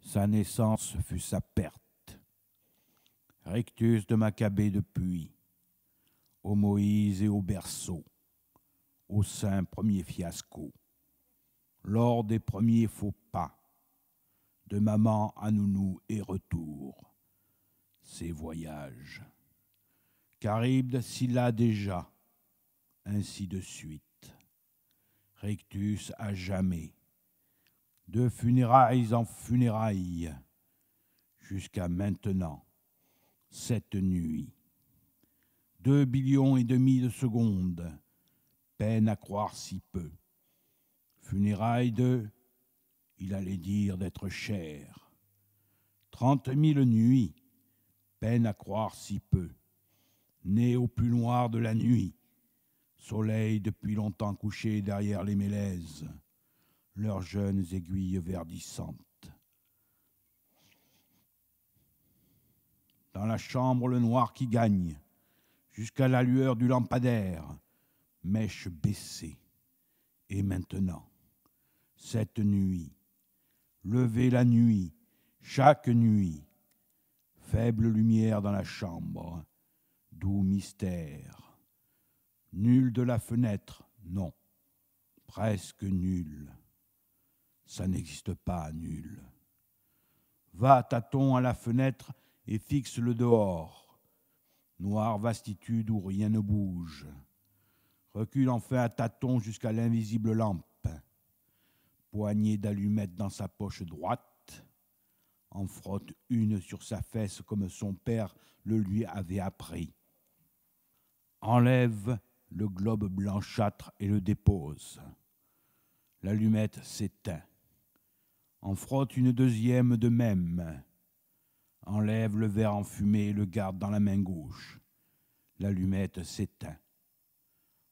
Sa naissance fut sa perte. Rictus de Maccabée depuis, au Moïse et au berceau, au sein premier fiasco, lors des premiers faux pas, de maman à nounou et retour, ses voyages. Charybde Scylla déjà, ainsi de suite. Rictus à jamais, de funérailles en funérailles, jusqu'à maintenant, cette nuit. 2,5 billions de secondes, peine à croire si peu. Funérailles de, il allait dire d'être cher. 30 000 nuits, peine à croire si peu. Né au plus noir de la nuit, soleil depuis longtemps couché derrière les mélèzes, leurs jeunes aiguilles verdissantes. Dans la chambre, le noir qui gagne, jusqu'à la lueur du lampadaire, mèche baissée. Et maintenant, cette nuit, levez la nuit, chaque nuit, faible lumière dans la chambre, doux mystère. Nul de la fenêtre, non, presque nul. Ça n'existe pas, nul. Va, tâton, à la fenêtre et fixe le dehors. Noire vastitude où rien ne bouge. Recule enfin à tâtons jusqu'à l'invisible lampe. Poignée d'allumettes dans sa poche droite. En frotte une sur sa fesse comme son père le lui avait appris. Enlève le globe blanchâtre et le dépose. L'allumette s'éteint. En frotte une deuxième de même. Enlève le verre enfumé et le garde dans la main gauche. L'allumette s'éteint.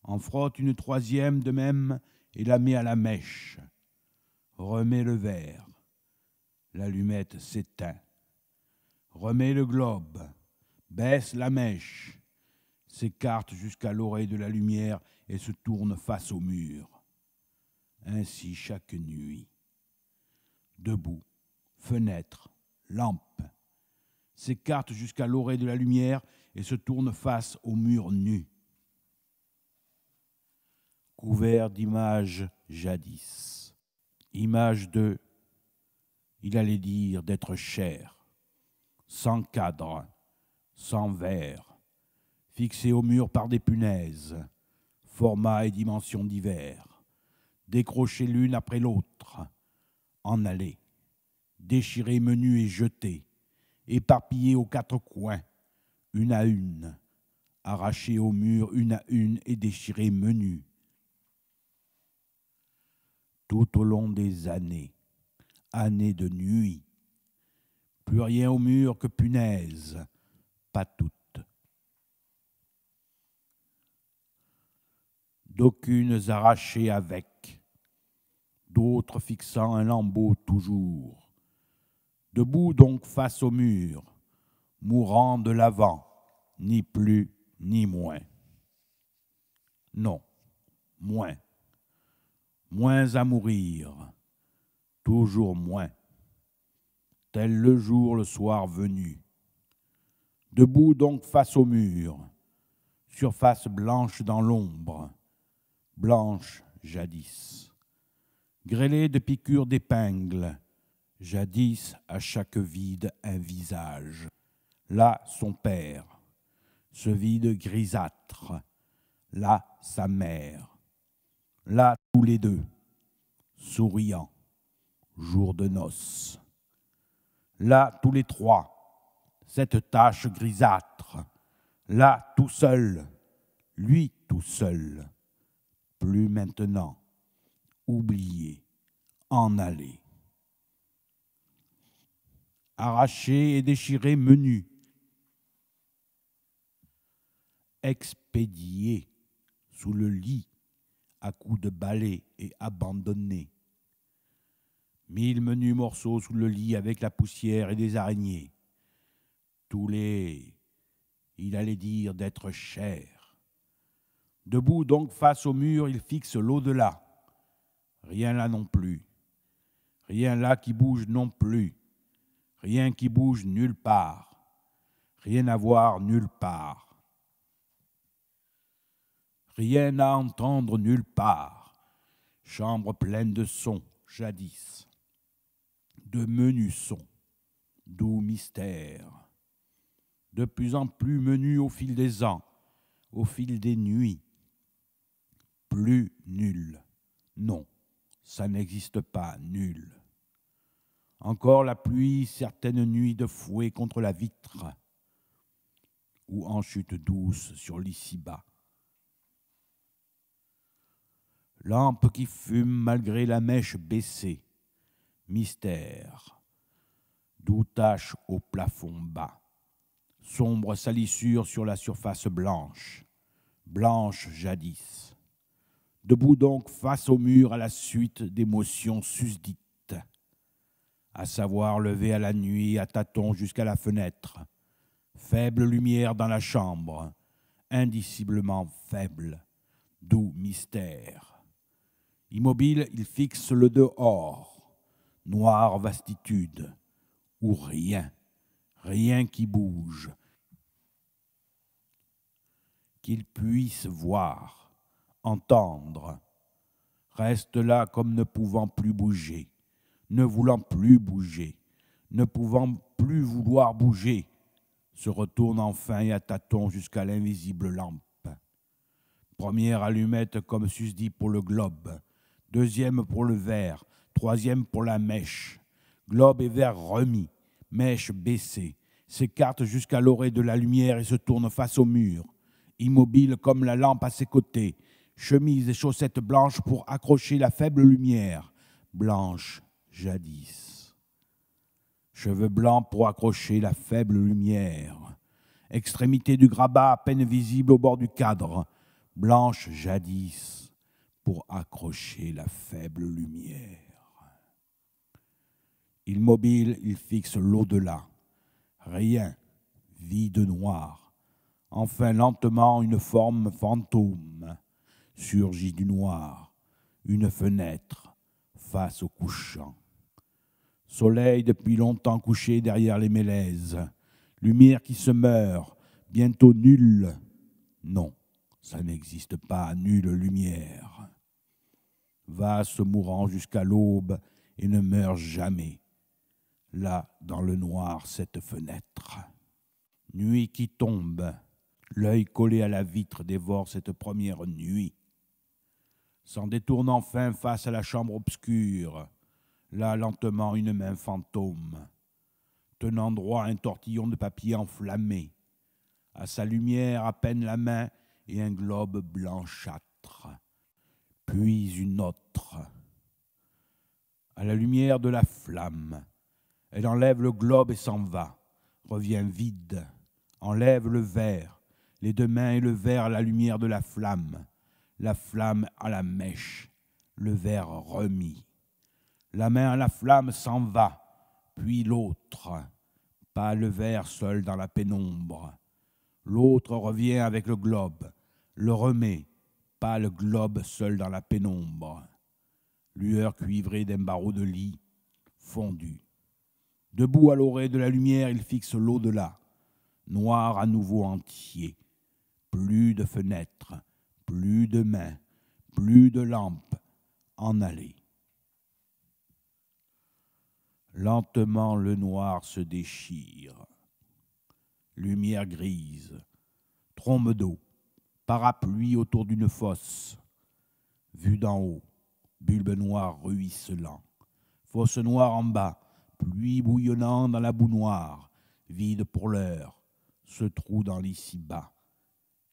En frotte une troisième de même et la met à la mèche. Remets le verre. L'allumette s'éteint. Remets le globe. Baisse la mèche. S'écarte jusqu'à l'oreille de la lumière et se tourne face au mur. Ainsi chaque nuit. Debout, fenêtre, lampe. S'écarte jusqu'à l'oreille de la lumière et se tourne face au mur nu. Couvert d'images jadis. Images de, il allait dire d'être cher, sans cadre, sans verre, fixé au mur par des punaises, format et dimensions divers, décrochées l'une après l'autre, en allées, déchirées menues et jetées, éparpillées aux quatre coins, une à une, arrachées au mur une à une et déchirées menues. Tout au long des années, années de nuit, plus rien au mur que punaises, pas toutes. D'aucunes arrachées avec, d'autres fixant un lambeau toujours. Debout donc face au mur, mourant de l'avant, ni plus ni moins. Non, moins. Moins à mourir, toujours moins. Tel le jour, le soir venu. Debout donc face au mur, surface blanche dans l'ombre, blanche jadis. Grêlée de piqûres d'épingles, jadis à chaque vide un visage. Là son père, ce vide grisâtre, là sa mère. Là tous les deux, souriants, jour de noces. Là tous les trois, cette tache grisâtre. Là tout seul, lui tout seul. Plus maintenant, oublié, en aller. Arraché et déchiré menu. Expédié sous le lit à coups de balai et abandonné. 1000 menus morceaux sous le lit avec la poussière et des araignées. Tous les, il allait dire d'être cher. Debout donc face au mur, il fixe l'au-delà. Rien là non plus. Rien là qui bouge non plus. rien qui bouge nulle part, rien à voir nulle part, rien à entendre nulle part, chambre pleine de sons, jadis, de menus sons, doux mystères, de plus en plus menus au fil des ans, au fil des nuits, plus nul, non, ça n'existe pas, nul. Encore la pluie, certaines nuits de fouet contre la vitre, ou en chute douce sur l'ici-bas. Lampe qui fume malgré la mèche baissée, mystère, doux tache au plafond bas, sombre salissure sur la surface blanche, blanche jadis. Debout donc face au mur à la suite d'émotions susdites, à savoir lever à la nuit à tâtons jusqu'à la fenêtre, faible lumière dans la chambre, indiciblement faible, doux mystère. Immobile, il fixe le dehors, noire vastitude, où rien, rien qui bouge, qu'il puisse voir, entendre, reste là comme ne pouvant plus bouger, ne voulant plus bouger, ne pouvant plus vouloir bouger, se retourne enfin et à tâtons jusqu'à l'invisible lampe. Première allumette comme susdit pour le globe, deuxième pour le verre, troisième pour la mèche. Globe et verre remis, mèche baissée, s'écarte jusqu'à l'orée de la lumière et se tourne face au mur, immobile comme la lampe à ses côtés, chemise et chaussettes blanches pour accrocher la faible lumière, blanche jadis. Cheveux blancs pour accrocher la faible lumière, extrémité du grabat à peine visible au bord du cadre, blanche jadis pour accrocher la faible lumière. Immobile, il fixe l'au-delà. Rien, vide noir. Enfin, lentement, une forme fantôme surgit du noir. Une fenêtre, face au couchant. Soleil depuis longtemps couché derrière les mélèzes. Lumière qui se meurt, bientôt nulle. Non, ça n'existe pas, nulle lumière. Va se mourant jusqu'à l'aube et ne meurt jamais. Là, dans le noir, cette fenêtre. Nuit qui tombe, l'œil collé à la vitre dévore cette première nuit. S'en détourne enfin face à la chambre obscure, là lentement une main fantôme, tenant droit un tortillon de papier enflammé. À sa lumière à peine la main et un globe blanchâtre, puis une autre. À la lumière de la flamme, elle enlève le globe et s'en va, revient vide, enlève le verre, les deux mains et le verre à la lumière de la flamme à la mèche, le verre remis. La main à la flamme s'en va, puis l'autre, pas le verre seul dans la pénombre. L'autre revient avec le globe, le remet, pas le globe seul dans la pénombre. Lueur cuivrée d'un barreau de lit, fondu. Debout à l'orée de la lumière, il fixe l'au-delà, noir à nouveau entier. Plus de fenêtres, plus de mains, plus de lampes, en allée. Lentement, le noir se déchire. Lumière grise, trombe d'eau, parapluie autour d'une fosse. Vue d'en haut, bulbe noir ruisselant. Fosse noire en bas, pluie bouillonnant dans la boue noire, vide pour l'heure, ce trou dans l'ici-bas.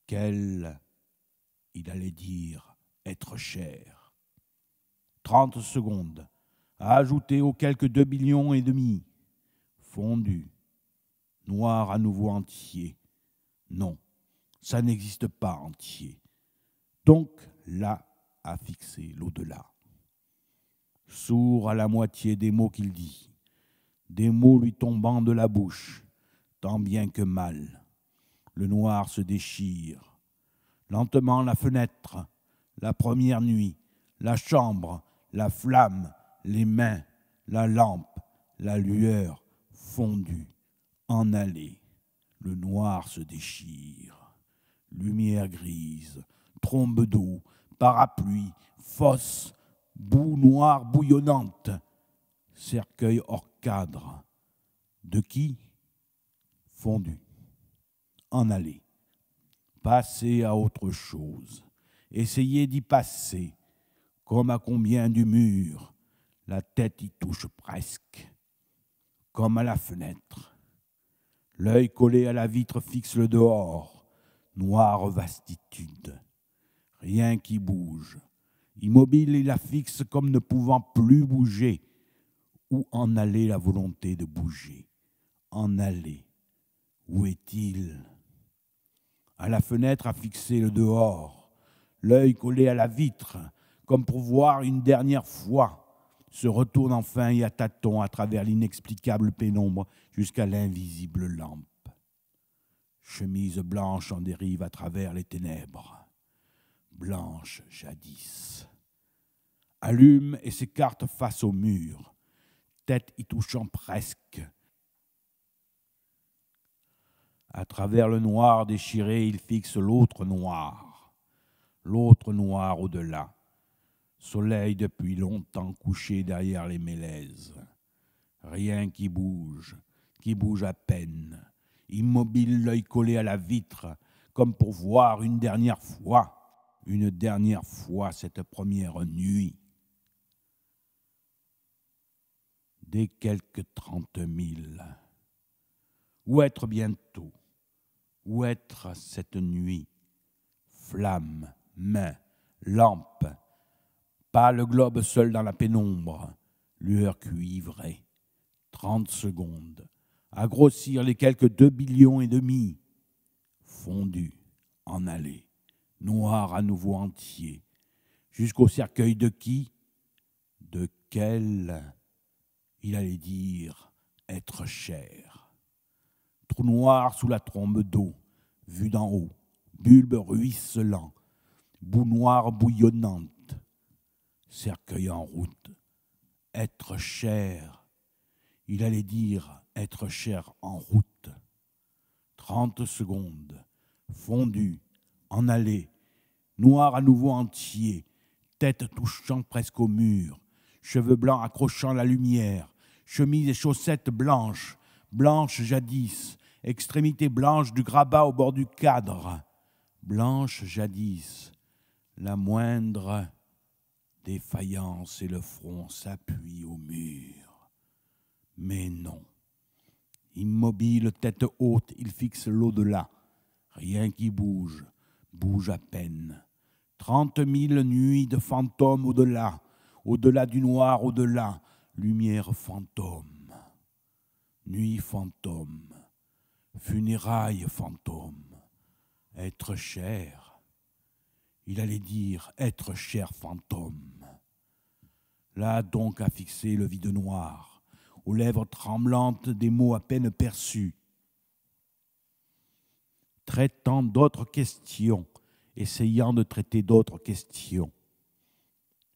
Quel, il allait dire, être cher. 30 secondes, à ajouter aux quelques 2,5 millions, fondu, noir à nouveau entier. Non, ça n'existe pas entier. Donc, là, à fixer l'au-delà. Sourd à la moitié des mots qu'il dit, des mots lui tombant de la bouche, tant bien que mal. Le noir se déchire. Lentement la fenêtre, la première nuit, la chambre, la flamme, les mains, la lampe, la lueur, fondu, en allée, le noir se déchire. Lumière grise, trombe d'eau, parapluie, fosse, boue noire bouillonnante, cercueil hors cadre. De qui? Fondu, en allée. Passer à autre chose, essayer d'y passer, comme à combien du mur, la tête y touche presque, comme à la fenêtre. L'œil collé à la vitre fixe le dehors, noire vastitude. Rien qui bouge. Immobile, il la fixe comme ne pouvant plus bouger. Où en allait la volonté de bouger? En aller. Où est-il? À la fenêtre a fixé le dehors, l'œil collé à la vitre, comme pour voir une dernière fois, se retourne enfin et à tâtons à travers l'inexplicable pénombre jusqu'à l'invisible lampe. Chemise blanche en dérive à travers les ténèbres. Blanche jadis. Allume et s'écarte face au mur, tête y touchant presque. À travers le noir déchiré, il fixe l'autre noir au-delà. Soleil depuis longtemps couché derrière les mélèzes. Rien qui bouge à peine. Immobile, l'œil collé à la vitre, comme pour voir une dernière fois cette première nuit. Des quelques 30 000. Où être bientôt? Où être cette nuit? Flamme, main, lampe, pas le globe seul dans la pénombre, lueur cuivrée. 30 secondes, à grossir les quelques 2,5 billions, fondu, en allée, noir à nouveau entier, jusqu'au cercueil de qui? De quel? Il allait dire être cher. Trou noir sous la trombe d'eau, vue d'en haut, bulbe ruisselant, boue noire bouillonnante, cercueil en route, être cher. Il allait dire être cher en route. 30 secondes, fondu, en allée, noir à nouveau entier, tête touchant presque au mur, cheveux blancs accrochant la lumière, chemise et chaussettes blanches, blanches jadis, extrémité blanche du grabat au bord du cadre, blanche jadis, la moindre défaillance et le front s'appuient au mur. Mais non. Immobile, tête haute, il fixe l'au-delà. Rien qui bouge à peine. 30 000 nuits de fantômes au-delà, au-delà du noir, au-delà, lumière fantôme. Nuit fantôme, funérailles fantôme, être cher. Il allait dire être cher fantôme. Là donc a fixé le vide noir, aux lèvres tremblantes des mots à peine perçus, traitant d'autres questions, essayant de traiter d'autres questions,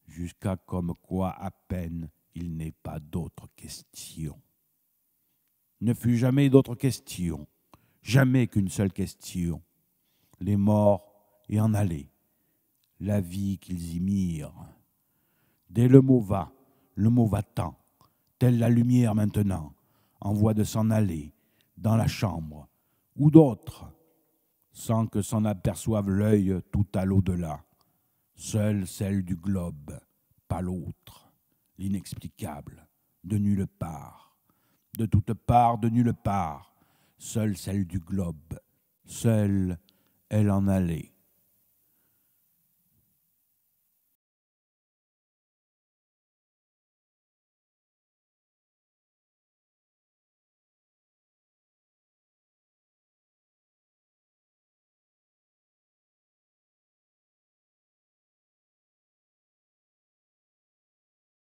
jusqu'à comme quoi à peine il n'est pas d'autres questions. Ne fut jamais d'autres questions, jamais qu'une seule question, les morts et en aller, la vie qu'ils y mirent. Dès le mot va-t'en, telle la lumière maintenant, en voie de s'en aller, dans la chambre, ou d'autres, sans que s'en aperçoive l'œil tout à l'au-delà. Seule celle du globe, pas l'autre, l'inexplicable, de nulle part, de toute part, de nulle part, seule celle du globe, seule elle en allait.